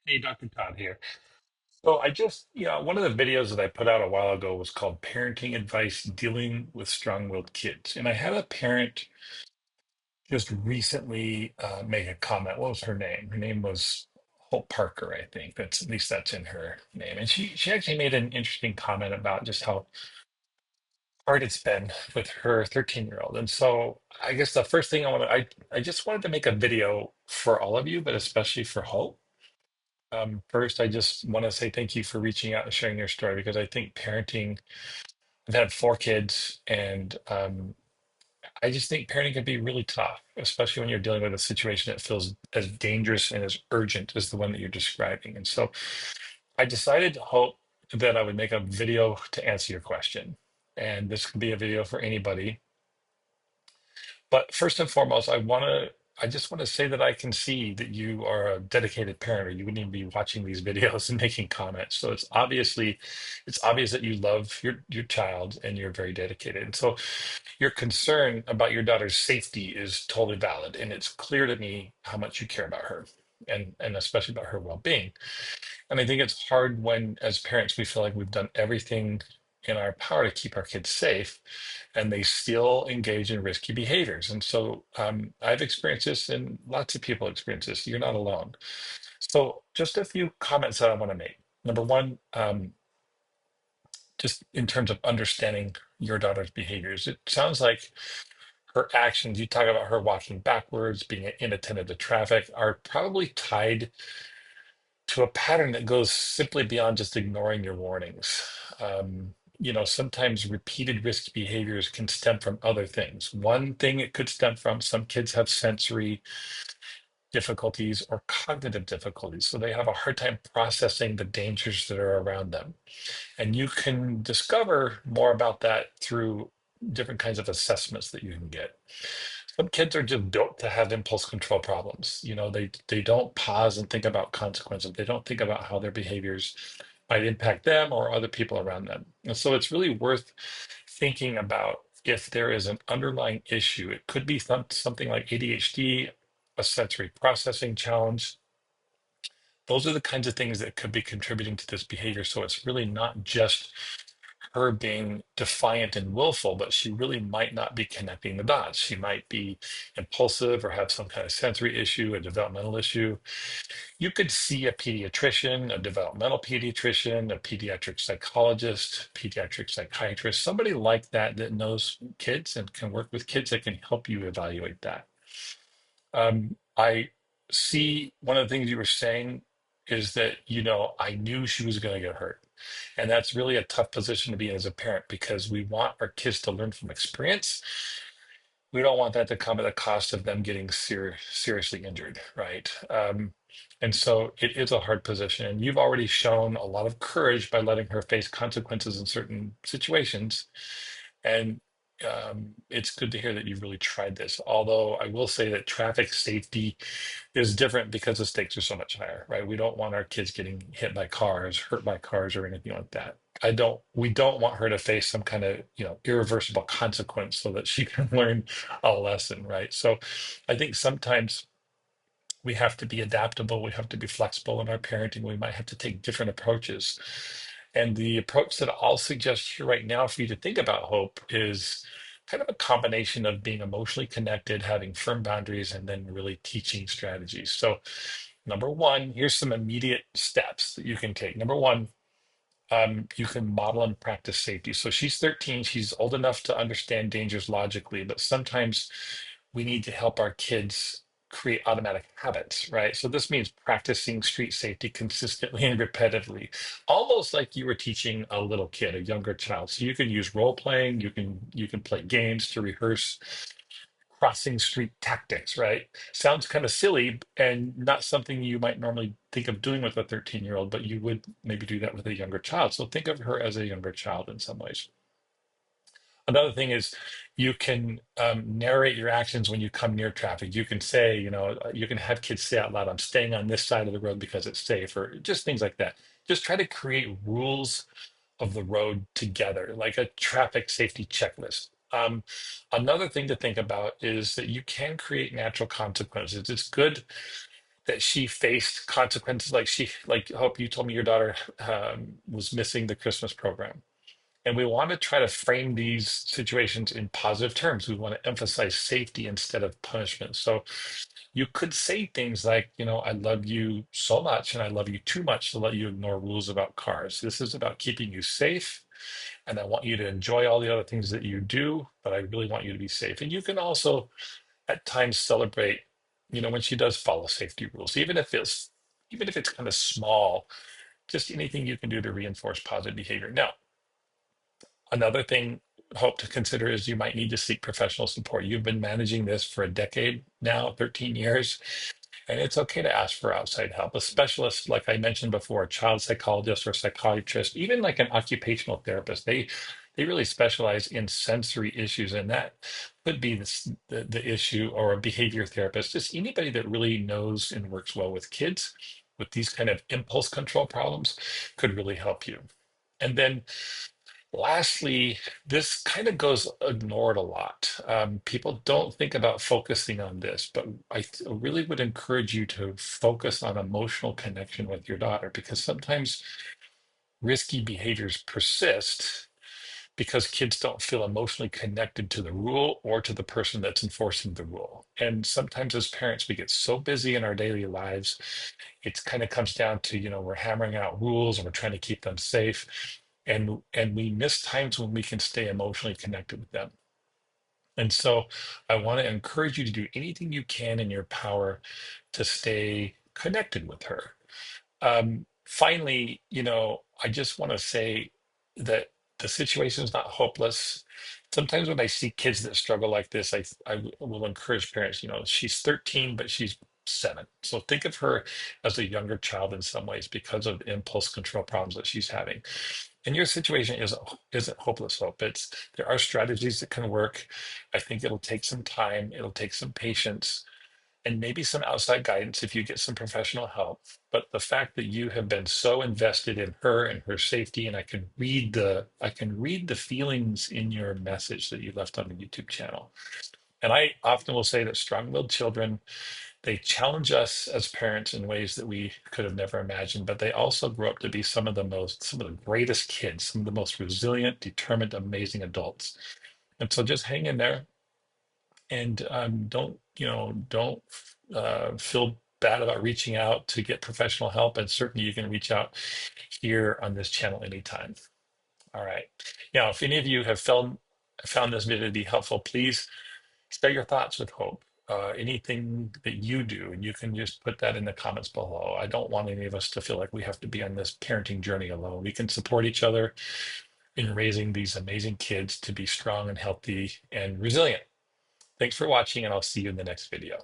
Hey, Dr. Todd here. So one of the videos that I put out a while ago was called Parenting Advice Dealing with Strong-Willed Kids. And I had a parent just recently make a comment. What was her name? Her name was Hope Parker, I think. That's at least that's in her name. And she actually made an interesting comment about just how hard it's been with her 13-year-old. And so I guess the first thing I just wanted to make a video for all of you, but especially for Hope. First, I just want to say thank you for reaching out and sharing your story because I think parenting, I've had four kids, and I just think parenting can be really tough, especially when you're dealing with a situation that feels as dangerous and as urgent as the one that you're describing. And so I decided to hope that I would make a video to answer your question. And this could be a video for anybody. But first and foremost, I just want to say that I can see that you are a dedicated parent, or you wouldn't even be watching these videos and making comments. So it's obvious that you love your child and you're very dedicated. And so your concern about your daughter's safety is totally valid, and it's clear to me how much you care about her and especially about her well-being. And I think it's hard when, as parents, we feel like we've done everything in our power to keep our kids safe, and they still engage in risky behaviors. And so I've experienced this, and lots of people experience this. You're not alone. So, just a few comments that I want to make. Number one, just in terms of understanding your daughter's behaviors, it sounds like her actions, you talk about her walking backwards, being inattentive to traffic, are probably tied to a pattern that goes simply beyond just ignoring your warnings. Sometimes repeated risky behaviors can stem from other things. One thing it could stem from, some kids have sensory difficulties or cognitive difficulties, so they have a hard time processing the dangers that are around them. And you can discover more about that through different kinds of assessments that you can get. Some kids are just built to have impulse control problems. They don't pause and think about consequences. They don't think about how their behaviors might impact them or other people around them. And so it's really worth thinking about if there is an underlying issue. It could be something like ADHD, a sensory processing challenge. Those are the kinds of things that could be contributing to this behavior. So it's really not just her being defiant and willful, but she really might not be connecting the dots. She might be impulsive or have some kind of sensory issue, a developmental issue. You could see a pediatrician, a developmental pediatrician, a pediatric psychologist, pediatric psychiatrist, somebody like that that knows kids and can work with kids that can help you evaluate that. I see one of the things you were saying is that, I knew she was going to get hurt. And that's really a tough position to be in as a parent because we want our kids to learn from experience. We don't want that to come at the cost of them getting seriously injured, right? And so it is a hard position. And you've already shown a lot of courage by letting her face consequences in certain situations. And it's good to hear that you've really tried this. Although I will say that traffic safety is different because the stakes are so much higher, right? We don't want our kids getting hit by cars, hurt by cars, or anything like that. We don't want her to face some kind of, irreversible consequence so that she can learn a lesson, right? So I think sometimes we have to be adaptable, we have to be flexible in our parenting, we might have to take different approaches. And the approach that I'll suggest here right now for you to think about, Hope, is kind of a combination of being emotionally connected, having firm boundaries, and then really teaching strategies. So, number one, here's some immediate steps that you can take. Number one, you can model and practice safety. So she's 13, she's old enough to understand dangers logically, but sometimes we need to help our kids create automatic habits, right? So this means practicing street safety consistently and repetitively, almost like you were teaching a little kid, a younger child. So you can use role playing, you can play games to rehearse crossing street tactics, right? Sounds kind of silly and not something you might normally think of doing with a 13-year-old, but you would maybe do that with a younger child. So think of her as a younger child in some ways. Another thing is you can narrate your actions when you come near traffic. You can say, you can have kids say out loud, I'm staying on this side of the road because it's safe, or just things like that. Just try to create rules of the road together, like a traffic safety checklist. Another thing to think about is that you can create natural consequences. It's good that she faced consequences, like Hope, you told me your daughter was missing the Christmas program. And we want to try to frame these situations in positive terms. We want to emphasize safety instead of punishment. So you could say things like, I love you so much and I love you too much to let you ignore rules about cars. This is about keeping you safe. And I want you to enjoy all the other things that you do, but I really want you to be safe. And you can also at times celebrate, when she does follow safety rules, even if it's kind of small, just anything you can do to reinforce positive behavior. Now, another thing, Hope, to consider is you might need to seek professional support. You've been managing this for a decade now, 13 years, and it's okay to ask for outside help. A specialist, like I mentioned before, a child psychologist or psychiatrist, even like an occupational therapist, they really specialize in sensory issues, and that could be the issue, or a behavior therapist, just anybody that really knows and works well with kids with these kind of impulse control problems could really help you. And then lastly, this kind of goes ignored a lot. People don't think about focusing on this, but really would encourage you to focus on emotional connection with your daughter, because sometimes risky behaviors persist because kids don't feel emotionally connected to the rule or to the person that's enforcing the rule. And sometimes as parents, we get so busy in our daily lives, it kind of comes down to, we're hammering out rules and we're trying to keep them safe. And we miss times when we can stay emotionally connected with them. And so I want to encourage you to do anything you can in your power to stay connected with her. Finally, I just want to say that the situation is not hopeless. Sometimes when I see kids that struggle like this, I will encourage parents, she's 13, but she's 7. So think of her as a younger child in some ways because of the impulse control problems that she's having. And your situation isn't hopeless, Hope. There are strategies that can work. I think it'll take some time, it'll take some patience, and maybe some outside guidance if you get some professional help. But the fact that you have been so invested in her and her safety, and I can read the feelings in your message that you left on the YouTube channel. And I often will say that strong-willed children, they challenge us as parents in ways that we could have never imagined, but they also grow up to be some of the greatest kids, some of the most resilient, determined, amazing adults. And so just hang in there, and don't feel bad about reaching out to get professional help. And certainly you can reach out here on this channel anytime. All right. Now, if any of you have found this video to be helpful, please share your thoughts with Hope. Anything that you do, and you can just put that in the comments below. I don't want any of us to feel like we have to be on this parenting journey alone. We can support each other in raising these amazing kids to be strong and healthy and resilient. Thanks for watching, and I'll see you in the next video.